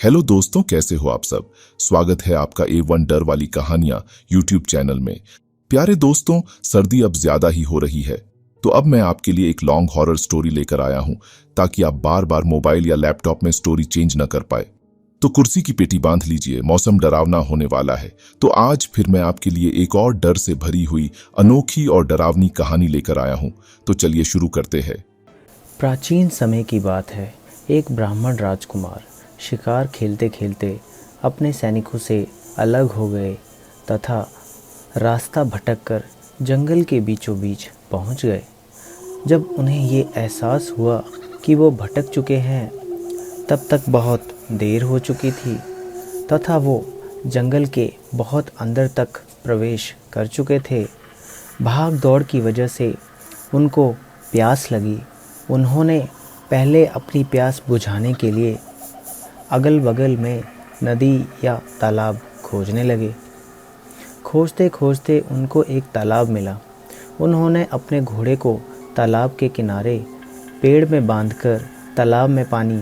Hello दोस्तों, कैसे हो आप सब। स्वागत है आपका A1 डर वाली कहानियां यूट्यूब चैनल में। प्यारे दोस्तों, सर्दी अब ज्यादा ही हो रही है, तो अब मैं आपके लिए एक लॉन्ग हॉरर स्टोरी लेकर आया हूं, ताकि आप बार बार मोबाइल या लैपटॉप में स्टोरी चेंज न कर पाए। तो कुर्सी की पेटी बांध लीजिए, मौसम डरावना होने वाला है। तो आज फिर मैं आपके लिए एक और डर से भरी हुई अनोखी और डरावनी कहानी लेकर आया हूं। तो चलिए शुरू करते हैं। प्राचीन समय की बात है। एक ब्राह्मण राजकुमार शिकार खेलते खेलते अपने सैनिकों से अलग हो गए तथा रास्ता भटककर जंगल के बीचों बीच पहुंच गए। जब उन्हें ये एहसास हुआ कि वो भटक चुके हैं, तब तक बहुत देर हो चुकी थी तथा वो जंगल के बहुत अंदर तक प्रवेश कर चुके थे। भाग दौड़ की वजह से उनको प्यास लगी। उन्होंने पहले अपनी प्यास बुझाने के लिए अगल बगल में नदी या तालाब खोजने लगे। खोजते खोजते उनको एक तालाब मिला। उन्होंने अपने घोड़े को तालाब के किनारे पेड़ में बांधकर तालाब में पानी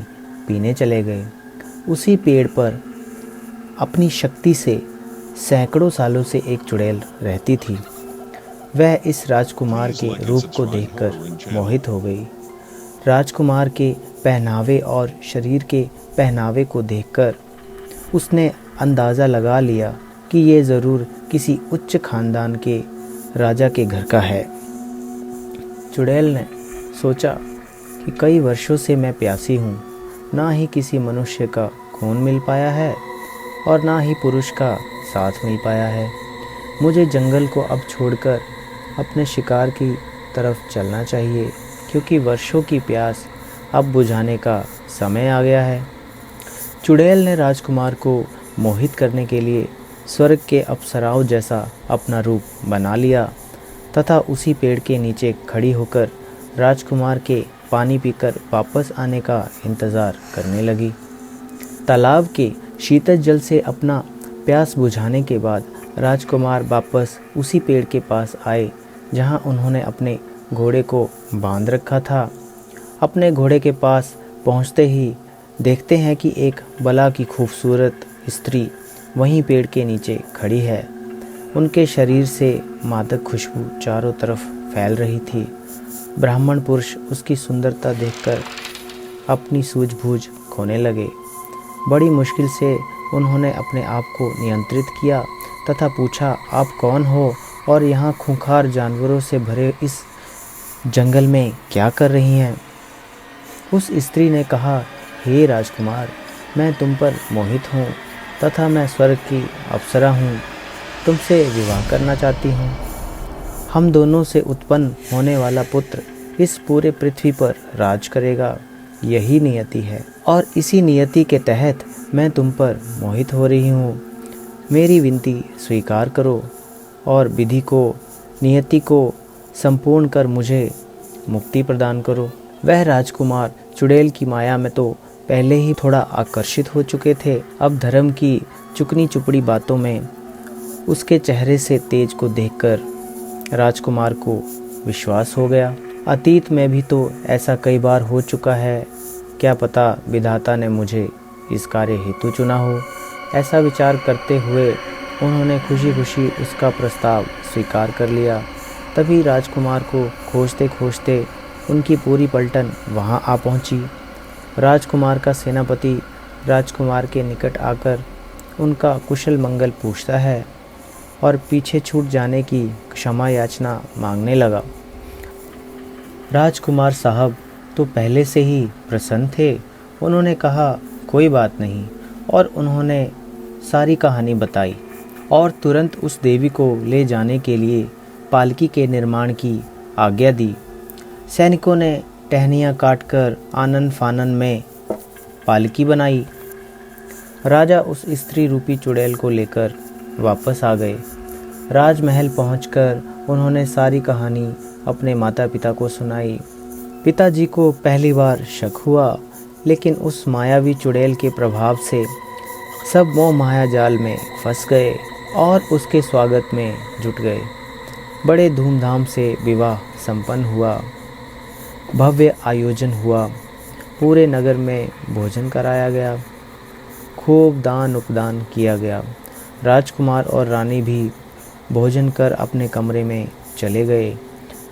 पीने चले गए। उसी पेड़ पर अपनी शक्ति से सैकड़ों सालों से एक चुड़ैल रहती थी। वह इस राजकुमार के रूप को देखकर मोहित हो गई। राजकुमार के पहनावे और शरीर के पहनावे को देखकर उसने अंदाज़ा लगा लिया कि ये ज़रूर किसी उच्च खानदान के राजा के घर का है। चुड़ैल ने सोचा कि कई वर्षों से मैं प्यासी हूँ, ना ही किसी मनुष्य का खून मिल पाया है और ना ही पुरुष का साथ मिल पाया है। मुझे जंगल को अब छोड़कर अपने शिकार की तरफ चलना चाहिए, क्योंकि वर्षों की प्यास अब बुझाने का समय आ गया है। चुड़ैल ने राजकुमार को मोहित करने के लिए स्वर्ग के अप्सराओं जैसा अपना रूप बना लिया तथा उसी पेड़ के नीचे खड़ी होकर राजकुमार के पानी पीकर वापस आने का इंतज़ार करने लगी। तालाब के शीतल जल से अपना प्यास बुझाने के बाद राजकुमार वापस उसी पेड़ के पास आए जहां उन्होंने अपने घोड़े को बांध रखा था। अपने घोड़े के पास पहुंचते ही देखते हैं कि एक बला की खूबसूरत स्त्री वहीं पेड़ के नीचे खड़ी है। उनके शरीर से मादक खुशबू चारों तरफ फैल रही थी। ब्राह्मण पुरुष उसकी सुंदरता देखकर अपनी सूझबूझ खोने लगे। बड़ी मुश्किल से उन्होंने अपने आप को नियंत्रित किया तथा पूछा, आप कौन हो और यहाँ खूंखार जानवरों से भरे इस जंगल में क्या कर रही हैं? उस स्त्री ने कहा, हे राजकुमार, मैं तुम पर मोहित हूँ तथा मैं स्वर्ग की अप्सरा हूँ। तुमसे विवाह करना चाहती हूँ। हम दोनों से उत्पन्न होने वाला पुत्र इस पूरे पृथ्वी पर राज करेगा। यही नियति है और इसी नियति के तहत मैं तुम पर मोहित हो रही हूँ। मेरी विनती स्वीकार करो और विधि को, नियति को संपूर्ण कर मुझे मुक्ति प्रदान करो। वह राजकुमार चुड़ैल की माया में तो पहले ही थोड़ा आकर्षित हो चुके थे। अब धर्म की चुकनी चुपड़ी बातों में उसके चेहरे से तेज को देखकर राजकुमार को विश्वास हो गया। अतीत में भी तो ऐसा कई बार हो चुका है, क्या पता विधाता ने मुझे इस कार्य हेतु चुना हो। ऐसा विचार करते हुए उन्होंने खुशी खुशी उसका प्रस्ताव स्वीकार कर लिया। तभी राजकुमार को खोजते खोजते उनकी पूरी पलटन वहां आ पहुंची। राजकुमार का सेनापति राजकुमार के निकट आकर उनका कुशल मंगल पूछता है और पीछे छूट जाने की क्षमा याचना मांगने लगा। राजकुमार साहब तो पहले से ही प्रसन्न थे। उन्होंने कहा, कोई बात नहीं, और उन्होंने सारी कहानी बताई और तुरंत उस देवी को ले जाने के लिए पालकी के निर्माण की आज्ञा दी। सैनिकों ने टहनियाँ काटकर आनन फानन में पालकी बनाई। राजा उस स्त्री रूपी चुड़ैल को लेकर वापस आ गए। राजमहल पहुंचकर उन्होंने सारी कहानी अपने माता पिता को सुनाई। पिताजी को पहली बार शक हुआ, लेकिन उस मायावी चुड़ैल के प्रभाव से सब मोह माया जाल में फंस गए और उसके स्वागत में जुट गए। बड़े धूमधाम से विवाह संपन्न हुआ। भव्य आयोजन हुआ। पूरे नगर में भोजन कराया गया। खूब दान उपदान किया गया। राजकुमार और रानी भी भोजन कर अपने कमरे में चले गए।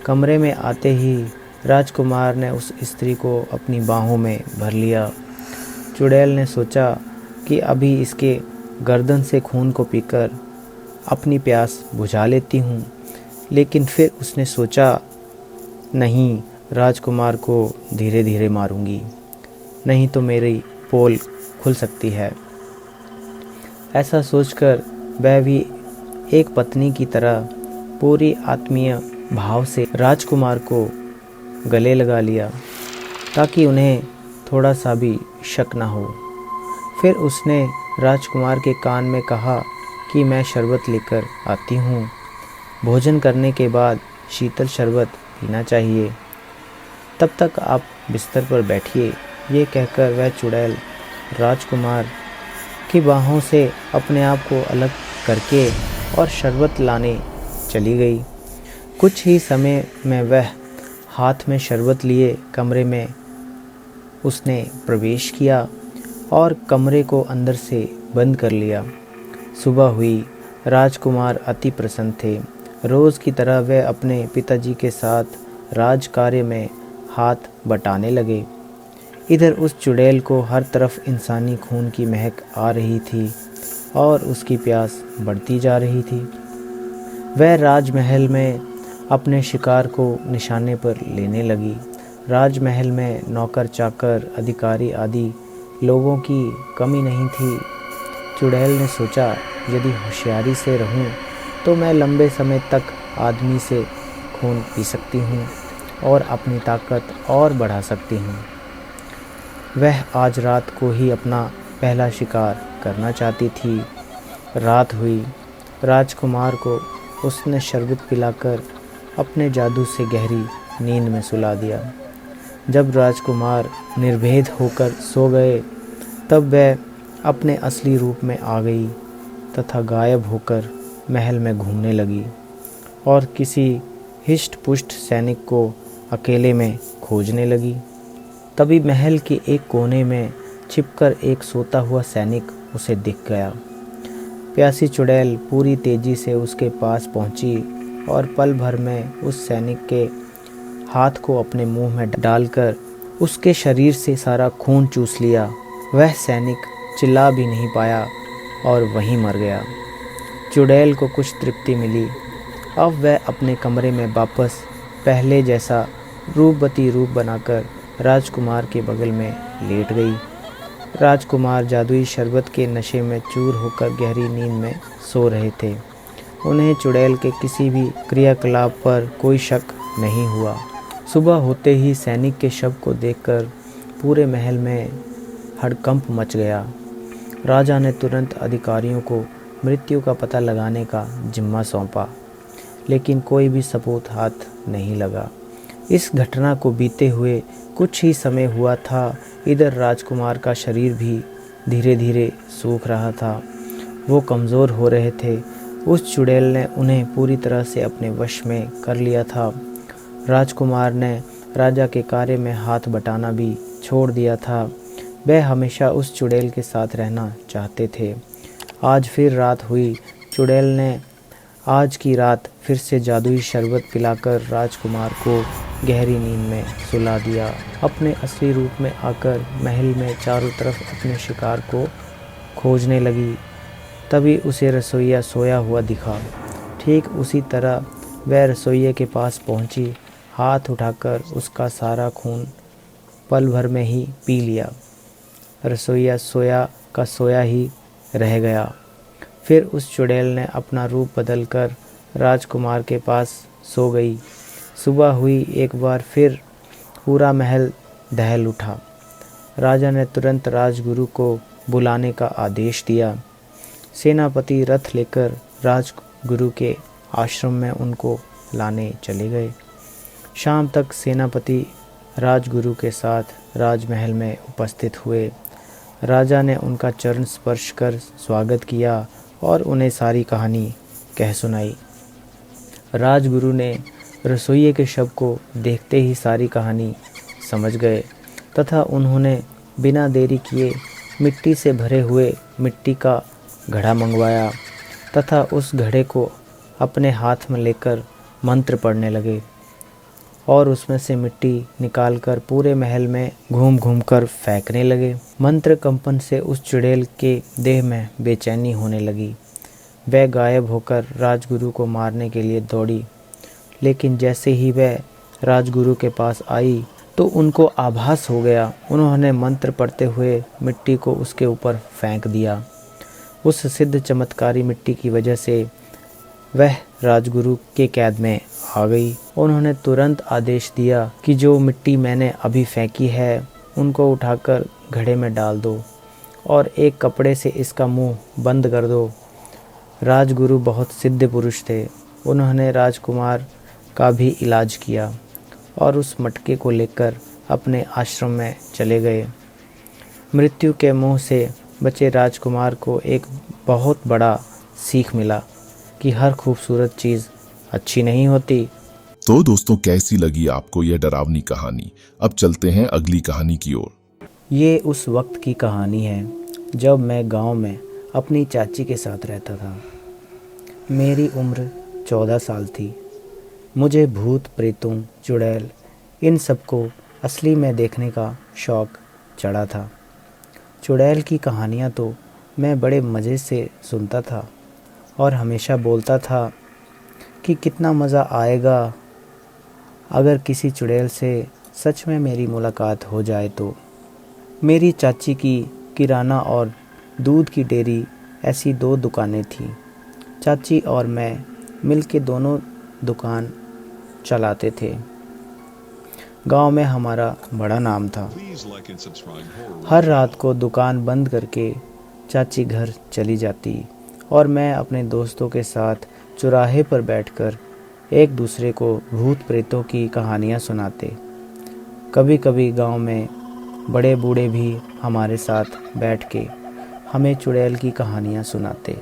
कमरे में आते ही राजकुमार ने उस स्त्री को अपनी बाहों में भर लिया। चुड़ैल ने सोचा कि अभी इसके गर्दन से खून को पीकर अपनी प्यास बुझा लेती हूँ, लेकिन फिर उसने सोचा, नहीं, राजकुमार को धीरे धीरे मारूंगी, नहीं तो मेरी पोल खुल सकती है। ऐसा सोचकर वह भी एक पत्नी की तरह पूरी आत्मीय भाव से राजकुमार को गले लगा लिया, ताकि उन्हें थोड़ा सा भी शक न हो। फिर उसने राजकुमार के कान में कहा कि मैं शरबत लेकर आती हूँ। भोजन करने के बाद शीतल शरबत पीना चाहिए। तब तक आप बिस्तर पर बैठिए। ये कहकर वह चुड़ैल राजकुमार की बाहों से अपने आप को अलग करके और शरबत लाने चली गई। कुछ ही समय में वह हाथ में शरबत लिए कमरे में उसने प्रवेश किया और कमरे को अंदर से बंद कर लिया। सुबह हुई। राजकुमार अति प्रसन्न थे। रोज़ की तरह वह अपने पिताजी के साथ राज कार्य में हाथ बटाने लगे। इधर उस चुड़ैल को हर तरफ इंसानी खून की महक आ रही थी और उसकी प्यास बढ़ती जा रही थी। वह राजमहल में अपने शिकार को निशाने पर लेने लगी। राजमहल में नौकर चाकर अधिकारी आदि लोगों की कमी नहीं थी। चुड़ैल ने सोचा, यदि होशियारी से रहूं तो मैं लंबे समय तक आदमी से खून पी सकती हूं और अपनी ताकत और बढ़ा सकती हूं। वह आज रात को ही अपना पहला शिकार करना चाहती थी। रात हुई। राजकुमार को उसने शरबत पिलाकर अपने जादू से गहरी नींद में सुला दिया। जब राजकुमार निर्भेद होकर सो गए, तब वह अपने असली रूप में आ गई तथा गायब होकर महल में घूमने लगी और किसी हिष्ट पुष्ट सैनिक को अकेले में खोजने लगी। तभी महल के एक कोने में छिपकर एक सोता हुआ सैनिक उसे दिख गया। प्यासी चुड़ैल पूरी तेजी से उसके पास पहुंची और पल भर में उस सैनिक के हाथ को अपने मुंह में डालकर उसके शरीर से सारा खून चूस लिया। वह सैनिक चिल्ला भी नहीं पाया और वहीं मर गया। चुड़ैल को कुछ तृप्ति मिली। अब वह अपने कमरे में वापस पहले जैसा रूपवती रूप बनाकर राजकुमार के बगल में लेट गई। राजकुमार जादुई शरबत के नशे में चूर होकर गहरी नींद में सो रहे थे। उन्हें चुड़ैल के किसी भी क्रियाकलाप पर कोई शक नहीं हुआ। सुबह होते ही सैनिक के शव को देखकर पूरे महल में हड़कंप मच गया। राजा ने तुरंत अधिकारियों को मृत्यु का पता लगाने का जिम्मा सौंपा, लेकिन कोई भी सबूत हाथ नहीं लगा। इस घटना को बीते हुए कुछ ही समय हुआ था। इधर राजकुमार का शरीर भी धीरे धीरे सूख रहा था। वो कमज़ोर हो रहे थे। उस चुड़ैल ने उन्हें पूरी तरह से अपने वश में कर लिया था। राजकुमार ने राजा के कार्य में हाथ बटाना भी छोड़ दिया था। वह हमेशा उस चुड़ैल के साथ रहना चाहते थे। आज फिर रात हुई। चुड़ैल ने आज की रात फिर से जादुई शरबत पिलाकर राजकुमार को गहरी नींद में सुला दिया। अपने असली रूप में आकर महल में चारों तरफ अपने शिकार को खोजने लगी। तभी उसे रसोइया सोया हुआ दिखा। ठीक उसी तरह वह रसोइये के पास पहुंची। हाथ उठाकर उसका सारा खून पल भर में ही पी लिया। रसोइया सोया का सोया ही रह गया। फिर उस चुड़ैल ने अपना रूप बदलकर राजकुमार के पास सो गई। सुबह हुई। एक बार फिर पूरा महल दहल उठा। राजा ने तुरंत राजगुरु को बुलाने का आदेश दिया। सेनापति रथ लेकर राजगुरु के आश्रम में उनको लाने चले गए। शाम तक सेनापति राजगुरु के साथ राजमहल में उपस्थित हुए। राजा ने उनका चरण स्पर्श कर स्वागत किया और उन्हें सारी कहानी कह सुनाई। राजगुरु ने रसोइये के शव को देखते ही सारी कहानी समझ गए तथा उन्होंने बिना देरी किए मिट्टी से भरे हुए मिट्टी का घड़ा मंगवाया तथा उस घड़े को अपने हाथ में लेकर मंत्र पढ़ने लगे और उसमें से मिट्टी निकालकर पूरे महल में घूम घूम कर फेंकने लगे। मंत्र कंपन से उस चुड़ैल के देह में बेचैनी होने लगी। वह गायब होकर राजगुरु को मारने के लिए दौड़ी, लेकिन जैसे ही वह राजगुरु के पास आई तो उनको आभास हो गया। उन्होंने मंत्र पढ़ते हुए मिट्टी को उसके ऊपर फेंक दिया। उस सिद्ध चमत्कारी मिट्टी की वजह से वह राजगुरु के कैद में आ गई। उन्होंने तुरंत आदेश दिया कि जो मिट्टी मैंने अभी फेंकी है उनको उठाकर घड़े में डाल दो और एक कपड़े से इसका मुंह बंद कर दो। राजगुरु बहुत सिद्ध पुरुष थे। उन्होंने राजकुमार का भी इलाज किया और उस मटके को लेकर अपने आश्रम में चले गए। मृत्यु के मुंह से बचे राजकुमार को एक बहुत बड़ा सीख मिला कि हर खूबसूरत चीज़ अच्छी नहीं होती। तो दोस्तों, कैसी लगी आपको यह डरावनी कहानी? अब चलते हैं अगली कहानी की ओर। ये उस वक्त की कहानी है जब मैं गांव में अपनी चाची के साथ रहता था। मेरी उम्र 14 साल थी। मुझे भूत प्रेतों, चुड़ैल इन सबको असली में देखने का शौक़ चढ़ा था। चुड़ैल की कहानियाँ तो मैं बड़े मज़े से सुनता था और हमेशा बोलता था कि कितना मज़ा आएगा अगर किसी चुड़ैल से सच में मेरी मुलाकात हो जाए तो। मेरी चाची की किराना और दूध की डेयरी ऐसी 2 दुकानें थीं। चाची और मैं मिलके दोनों दुकान चलाते थे। गांव में हमारा बड़ा नाम था। हर रात को दुकान बंद करके चाची घर चली जाती और मैं अपने दोस्तों के साथ चौराहे पर बैठकर एक दूसरे को भूत प्रेतों की कहानियाँ सुनाते। कभी कभी गांव में बड़े बूढ़े भी हमारे साथ बैठ के हमें चुड़ैल की कहानियाँ सुनाते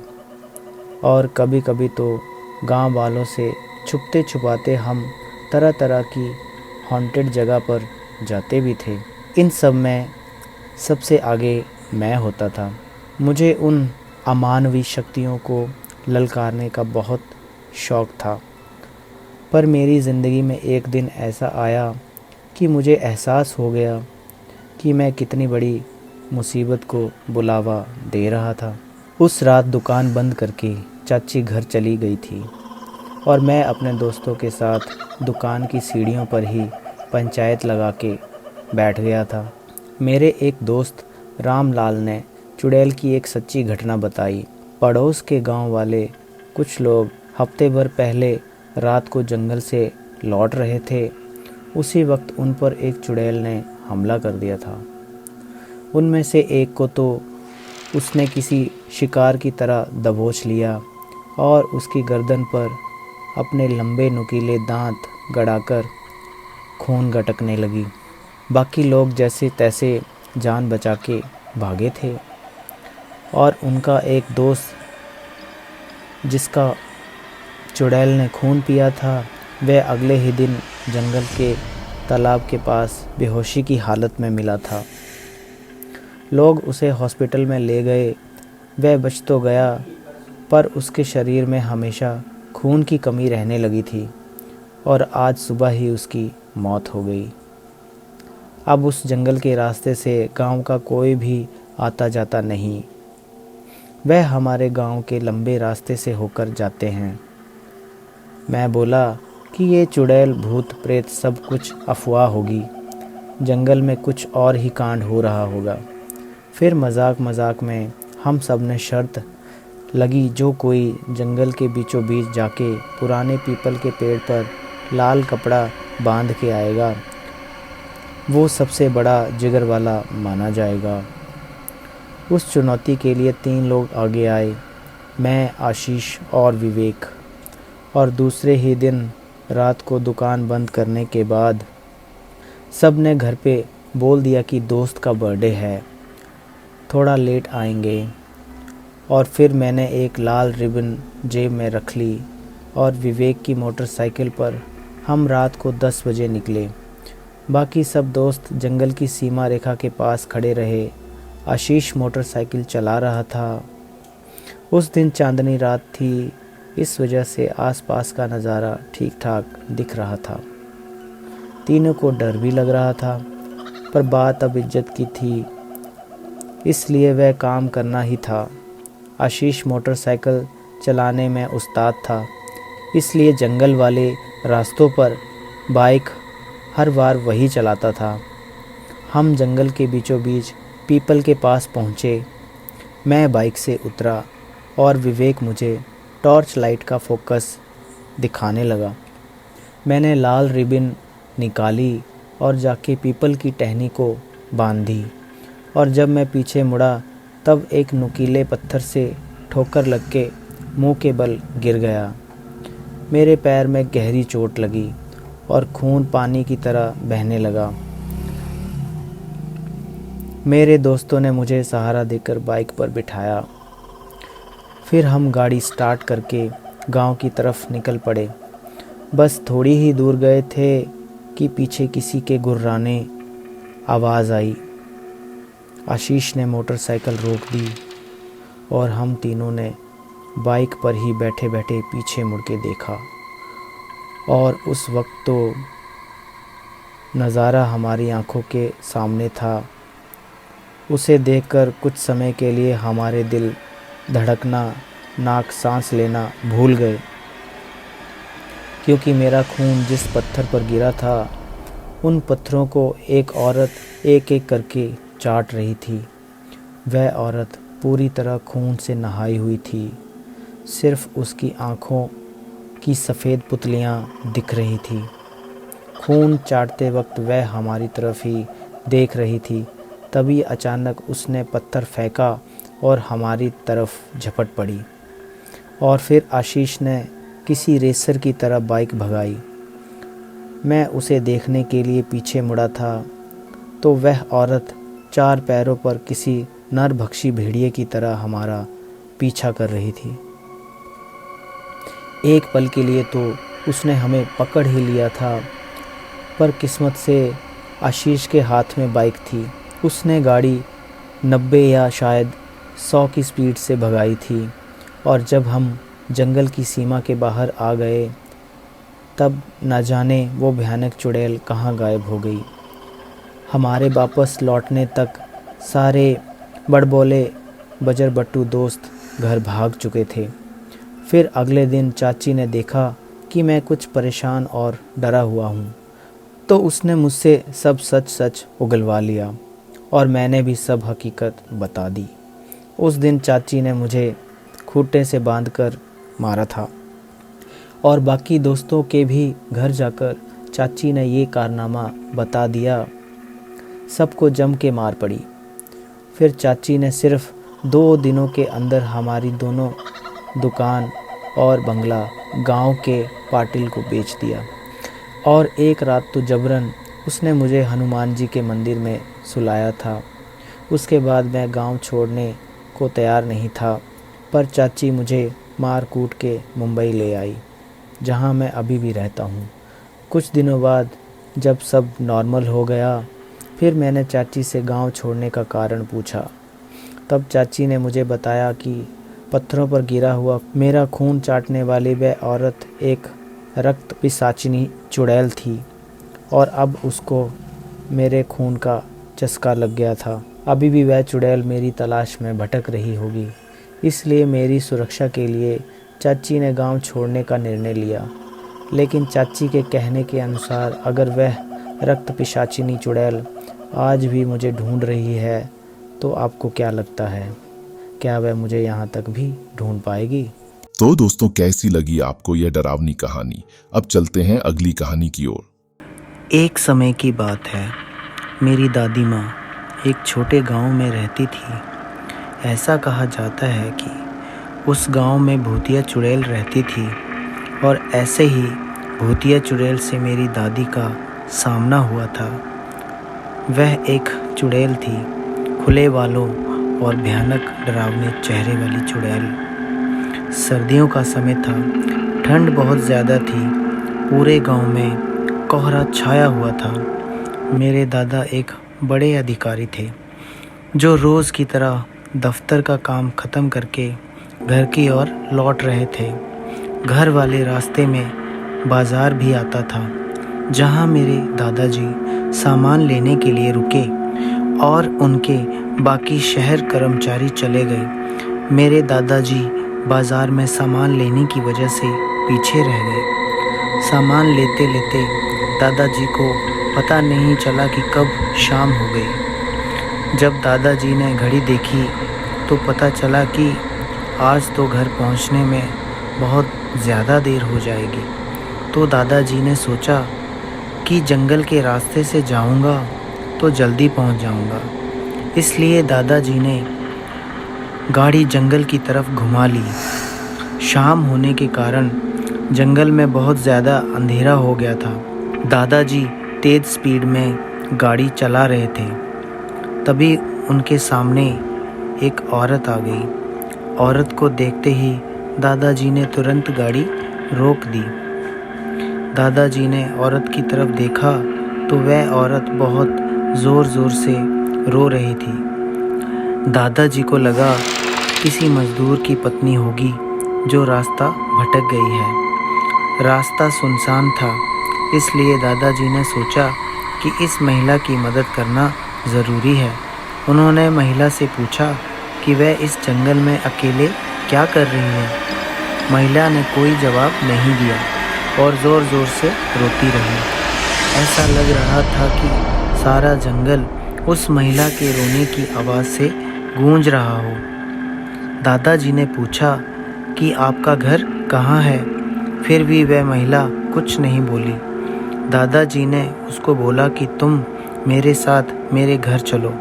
और कभी कभी तो गांव वालों से छुपते छुपाते हम तरह तरह की हॉन्टेड जगह पर जाते भी थे। इन सब में सबसे आगे मैं होता था। मुझे उन अमानवीय शक्तियों को ललकारने का बहुत शौक़ था। पर मेरी ज़िंदगी में एक दिन ऐसा आया कि मुझे एहसास हो गया कि मैं कितनी बड़ी मुसीबत को बुलावा दे रहा था। उस रात दुकान बंद करके चाची घर चली गई थी और मैं अपने दोस्तों के साथ दुकान की सीढ़ियों पर ही पंचायत लगा के बैठ गया था। मेरे एक दोस्त रामलाल ने चुड़ैल की एक सच्ची घटना बताई। पड़ोस के गांव वाले कुछ लोग हफ्ते भर पहले रात को जंगल से लौट रहे थे। उसी वक्त उन पर एक चुड़ैल ने हमला कर दिया था। उनमें से एक को तो उसने किसी शिकार की तरह दबोच लिया और उसकी गर्दन पर अपने लंबे नुकीले दांत गड़ाकर खून गटकने लगी। बाकी लोग जैसे तैसे जान बचा के भागे थे और उनका एक दोस्त जिसका चुड़ैल ने खून पिया था वह अगले ही दिन जंगल के तालाब के पास बेहोशी की हालत में मिला था। लोग उसे हॉस्पिटल में ले गए। वह बच तो गया पर उसके शरीर में हमेशा खून की कमी रहने लगी थी और आज सुबह ही उसकी मौत हो गई। अब उस जंगल के रास्ते से गांव का कोई भी आता जाता नहीं। वह हमारे गांव के लंबे रास्ते से होकर जाते हैं। मैं बोला कि ये चुड़ैल भूत प्रेत सब कुछ अफवाह होगी, जंगल में कुछ और ही कांड हो रहा होगा। फिर मजाक मजाक में हम सब ने शर्त लगी जो कोई जंगल के बीचों बीच जाके पुराने पीपल के पेड़ पर लाल कपड़ा बांध के आएगा वो सबसे बड़ा जिगर वाला माना जाएगा। उस चुनौती के लिए 3 लोग आगे आए, मैं, आशीष और विवेक। और दूसरे ही दिन रात को दुकान बंद करने के बाद सब ने घर पे बोल दिया कि दोस्त का बर्थडे है, थोड़ा लेट आएंगे। और फिर मैंने एक लाल रिबन जेब में रख ली और विवेक की मोटरसाइकिल पर हम रात को 10 बजे निकले। बाकी सब दोस्त जंगल की सीमा रेखा के पास खड़े रहे। आशीष मोटरसाइकिल चला रहा था। उस दिन चांदनी रात थी, इस वजह से आसपास का नज़ारा ठीक ठाक दिख रहा था। तीनों को डर भी लग रहा था, पर बात अब इज्जत की थी, इसलिए वह काम करना ही था। आशीष मोटरसाइकिल चलाने में उस्ताद था, इसलिए जंगल वाले रास्तों पर बाइक हर बार वही चलाता था। हम जंगल के बीचों बीच पीपल के पास पहुँचे। मैं बाइक से उतरा और विवेक मुझे टॉर्च लाइट का फोकस दिखाने लगा। मैंने लाल रिबन निकाली और जाके पीपल की टहनी को बांधी, और जब मैं पीछे मुड़ा तब एक नुकीले पत्थर से ठोकर लग के मुंह के बल गिर गया। मेरे पैर में गहरी चोट लगी और खून पानी की तरह बहने लगा। मेरे दोस्तों ने मुझे सहारा देकर बाइक पर बिठाया। फिर हम गाड़ी स्टार्ट करके गांव की तरफ निकल पड़े। बस थोड़ी ही दूर गए थे कि पीछे किसी के गुर्राने आवाज़ आई। आशीष ने मोटरसाइकिल रोक दी और हम तीनों ने बाइक पर ही बैठे बैठे पीछे मुड़ के देखा, और उस वक्त तो नज़ारा हमारी आंखों के सामने था। उसे देखकर कुछ समय के लिए हमारे दिल धड़कना, नाक सांस लेना भूल गए, क्योंकि मेरा खून जिस पत्थर पर गिरा था उन पत्थरों को एक औरत एक एक करके चाट रही थी। वह औरत पूरी तरह खून से नहाई हुई थी, सिर्फ उसकी आँखों की सफ़ेद पुतलियाँ दिख रही थी। खून चाटते वक्त वह हमारी तरफ ही देख रही थी। तभी अचानक उसने पत्थर फेंका और हमारी तरफ झपट पड़ी, और फिर आशीष ने किसी रेसर की तरह बाइक भगाई। मैं उसे देखने के लिए पीछे मुड़ा था तो वह औरत 4 पैरों पर किसी नरभक्षी भेड़िए की तरह हमारा पीछा कर रही थी। एक पल के लिए तो उसने हमें पकड़ ही लिया था, पर किस्मत से आशीष के हाथ में बाइक थी। उसने गाड़ी 90 या शायद 100 की स्पीड से भगाई थी, और जब हम जंगल की सीमा के बाहर आ गए तब न जाने वो भयानक चुड़ैल कहाँ गायब हो गई। हमारे वापस लौटने तक सारे बड़बोले बजरबट्टू दोस्त घर भाग चुके थे। फिर अगले दिन चाची ने देखा कि मैं कुछ परेशान और डरा हुआ हूँ, तो उसने मुझसे सब सच सच उगलवा लिया और मैंने भी सब हकीकत बता दी। उस दिन चाची ने मुझे खूंटे से बांधकर मारा था, और बाकी दोस्तों के भी घर जाकर चाची ने ये कारनामा बता दिया। सबको जम के मार पड़ी। फिर चाची ने सिर्फ 2 दिनों के अंदर हमारी दोनों दुकान और बंगला गांव के पाटिल को बेच दिया, और एक रात तो जबरन उसने मुझे हनुमान जी के मंदिर में सुलाया था। उसके बाद मैं गांव छोड़ने को तैयार नहीं था, पर चाची मुझे मार कूट के मुंबई ले आई, जहां मैं अभी भी रहता हूं। कुछ दिनों बाद जब सब नॉर्मल हो गया, फिर मैंने चाची से गांव छोड़ने का कारण पूछा। तब चाची ने मुझे बताया कि पत्थरों पर गिरा हुआ मेरा खून चाटने वाली वह औरत एक रक्त पिशाचिनी चुड़ैल थी, और अब उसको मेरे खून का चस्का लग गया था। अभी भी वह चुड़ैल मेरी तलाश में भटक रही होगी, इसलिए मेरी सुरक्षा के लिए चाची ने गांव छोड़ने का निर्णय लिया। लेकिन चाची के कहने के अनुसार अगर वह रक्त पिशाचिनी चुड़ैल आज भी मुझे ढूंढ रही है, तो आपको क्या लगता है, क्या वह मुझे यहाँ तक भी ढूंढ पाएगी? तो दोस्तों, कैसी लगी आपको यह डरावनी कहानी? अब चलते हैं अगली कहानी की ओर। एक समय की बात है, मेरी दादी माँ एक छोटे गांव में रहती थी। ऐसा कहा जाता है कि उस गांव में भूतिया चुड़ैल रहती थी, और ऐसे ही भूतिया चुड़ैल से मेरी दादी का सामना हुआ था। वह एक चुड़ैल थी, खुले बालों और भयानक डरावने चेहरे वाली चुड़ैल। सर्दियों का समय था, ठंड बहुत ज़्यादा थी, पूरे गांव में कोहरा छाया हुआ था। मेरे दादा एक बड़े अधिकारी थे, जो रोज़ की तरह दफ्तर का काम ख़त्म करके घर की ओर लौट रहे थे। घर वाले रास्ते में बाज़ार भी आता था, जहाँ मेरे दादाजी सामान लेने के लिए रुके और उनके बाकी शहर कर्मचारी चले गए। मेरे दादाजी बाज़ार में सामान लेने की वजह से पीछे रह गए। सामान लेते लेते दादाजी को पता नहीं चला कि कब शाम हो गई। जब दादाजी ने घड़ी देखी तो पता चला कि आज तो घर पहुंचने में बहुत ज़्यादा देर हो जाएगी। तो दादाजी ने सोचा कि जंगल के रास्ते से जाऊंगा तो जल्दी पहुंच जाऊंगा। इसलिए दादाजी ने गाड़ी जंगल की तरफ घुमा ली। शाम होने के कारण जंगल में बहुत ज़्यादा अंधेरा हो गया था। दादाजी तेज़ स्पीड में गाड़ी चला रहे थे। तभी उनके सामने एक औरत आ गई। औरत को देखते ही दादाजी ने तुरंत गाड़ी रोक दी। दादाजी ने औरत की तरफ देखा तो वह औरत बहुत ज़ोर से रो रही थी। दादाजी को लगा किसी मज़दूर की पत्नी होगी जो रास्ता भटक गई है। रास्ता सुनसान था, इसलिए दादाजी ने सोचा कि इस महिला की मदद करना ज़रूरी है। उन्होंने महिला से पूछा कि वह इस जंगल में अकेले क्या कर रही है। महिला ने कोई जवाब नहीं दिया और ज़ोर से रोती रही। ऐसा लग रहा था कि सारा जंगल उस महिला के रोने की आवाज़ से गूंज रहा हो। दादाजी ने पूछा कि आपका घर कहाँ है? फिर भी वह महिला कुछ नहीं बोली। दादाजी ने उसको बोला कि तुम मेरे साथ मेरे घर चलो।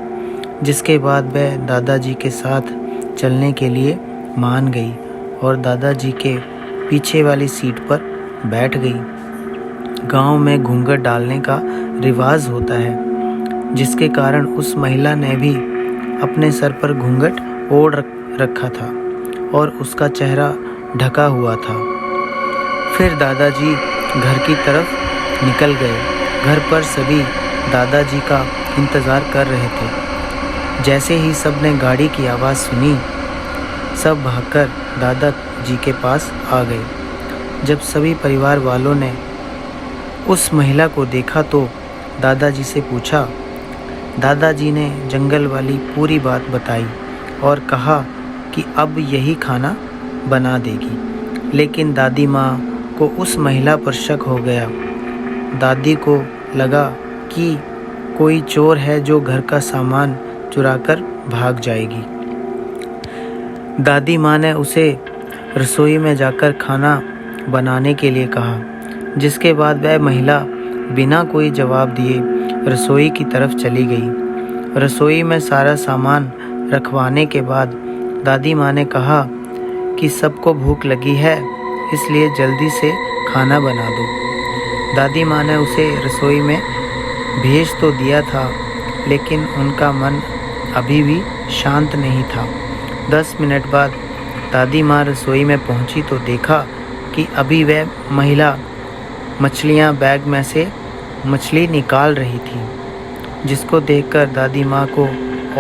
जिसके बाद वह दादाजी के साथ चलने के लिए मान गई और दादाजी के पीछे वाली सीट पर बैठ गई। गांव में घूंघट डालने का रिवाज होता है, जिसके कारण उस महिला ने भी अपने सर पर घूंघट ओढ़ रखा था और उसका चेहरा ढका हुआ था। फिर दादाजी घर की तरफ निकल गए। घर पर सभी दादाजी का इंतज़ार कर रहे थे। जैसे ही सबने गाड़ी की आवाज़ सुनी, सब भागकर दादाजी के पास आ गए। जब सभी परिवार वालों ने उस महिला को देखा तो दादाजी से पूछा। दादाजी ने जंगल वाली पूरी बात बताई और कहा कि अब यही खाना बना देगी। लेकिन दादी माँ को उस महिला पर शक हो गया। दादी को लगा कि कोई चोर है जो घर का सामान चुराकर भाग जाएगी। दादी माँ ने उसे रसोई में जाकर खाना बनाने के लिए कहा, जिसके बाद वह महिला बिना कोई जवाब दिए रसोई की तरफ चली गई। रसोई में सारा सामान रखवाने के बाद दादी माँ ने कहा कि सबको भूख लगी है, इसलिए जल्दी से खाना बना दो। दादी माँ ने उसे रसोई में भेज तो दिया था, लेकिन उनका मन अभी भी शांत नहीं था। 10 मिनट बाद दादी माँ रसोई में पहुंची तो देखा कि अभी वह महिला मछलियाँ बैग में से मछली निकाल रही थी, जिसको देखकर दादी माँ को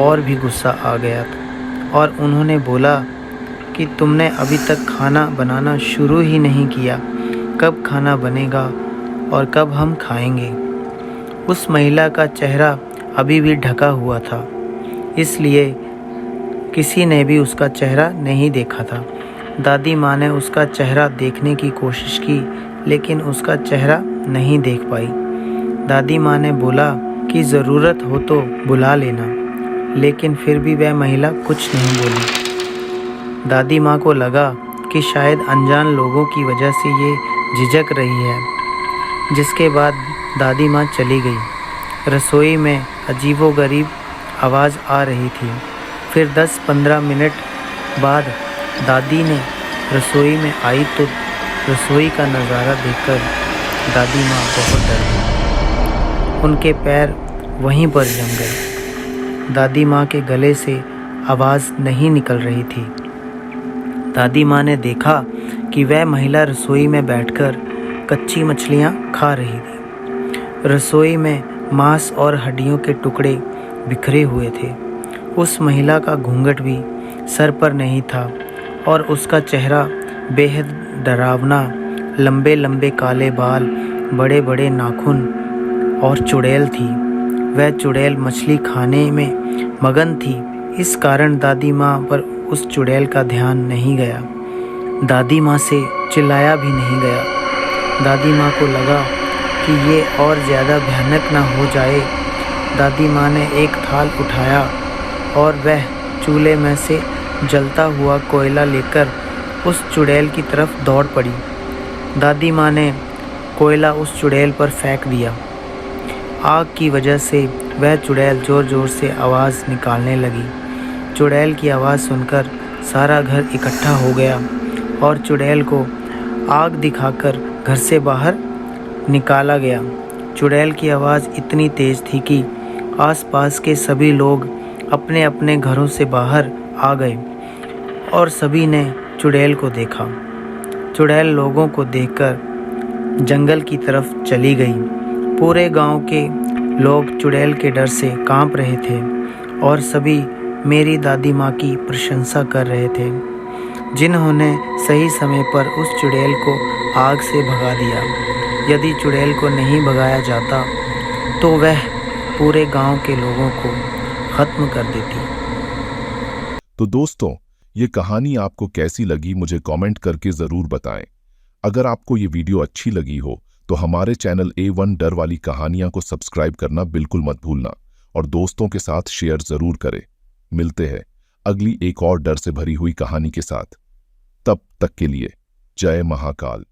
और भी गुस्सा आ गया था और उन्होंने बोला कि तुमने अभी तक खाना बनाना शुरू ही नहीं किया, कब खाना बनेगा और कब हम खाएंगे। उस महिला का चेहरा अभी भी ढका हुआ था, इसलिए किसी ने भी उसका चेहरा नहीं देखा था। दादी माँ ने उसका चेहरा देखने की कोशिश की, लेकिन उसका चेहरा नहीं देख पाई। दादी माँ ने बोला कि ज़रूरत हो तो बुला लेना, लेकिन फिर भी वह महिला कुछ नहीं बोली। दादी माँ को लगा कि शायद अनजान लोगों की वजह से ये झिझक रही है, जिसके बाद दादी माँ चली गई। रसोई में अजीबोगरीब आवाज़ आ रही थी। फिर 10-15 मिनट बाद दादी ने रसोई में आई तो रसोई का नज़ारा देखकर दादी माँ बहुत डर गई। उनके पैर वहीं पर जम गए। दादी माँ के गले से आवाज़ नहीं निकल रही थी। दादी माँ ने देखा कि वह महिला रसोई में बैठकर कच्ची मछलियाँ खा रही थी। रसोई में मांस और हड्डियों के टुकड़े बिखरे हुए थे। उस महिला का घूंघट भी सर पर नहीं था और उसका चेहरा बेहद डरावना, लंबे लंबे काले बाल, बड़े बड़े नाखून और चुड़ैल थी। वह चुड़ैल मछली खाने में मगन थी। इस कारण दादी माँ पर उस चुड़ैल का ध्यान नहीं गया। दादी माँ से चिल्लाया भी नहीं गया। दादी माँ को लगा कि ये और ज़्यादा भयानक ना हो जाए। दादी माँ ने एक थाल उठाया और वह चूल्हे में से जलता हुआ कोयला लेकर उस चुड़ैल की तरफ दौड़ पड़ी। दादी माँ ने कोयला उस चुड़ैल पर फेंक दिया। आग की वजह से वह चुड़ैल ज़ोर ज़ोर से आवाज़ निकालने लगी। चुड़ैल की आवाज़ सुनकर सारा घर इकट्ठा हो गया और चुड़ैल को आग दिखाकर घर से बाहर निकाला गया। चुड़ैल की आवाज़ इतनी तेज़ थी कि आसपास के सभी लोग अपने अपने घरों से बाहर आ गए और सभी ने चुड़ैल को देखा। चुड़ैल लोगों को देखकर जंगल की तरफ चली गई। पूरे गांव के लोग चुड़ैल के डर से कांप रहे थे और सभी मेरी दादी माँ की प्रशंसा कर रहे थे, जिन्होंने सही समय पर उस चुड़ैल को आग से भगा दिया। यदि चुड़ैल को नहीं भगाया जाता तो वह पूरे गांव के लोगों को खत्म कर देती। तो दोस्तों, ये कहानी आपको कैसी लगी मुझे कमेंट करके ज़रूर बताएं। अगर आपको ये वीडियो अच्छी लगी हो तो हमारे चैनल A1 डर वाली कहानियां को सब्सक्राइब करना बिल्कुल मत भूलना और दोस्तों के साथ शेयर ज़रूर करें। मिलते हैं अगली एक और डर से भरी हुई कहानी के साथ। तब तक के लिए जय महाकाल।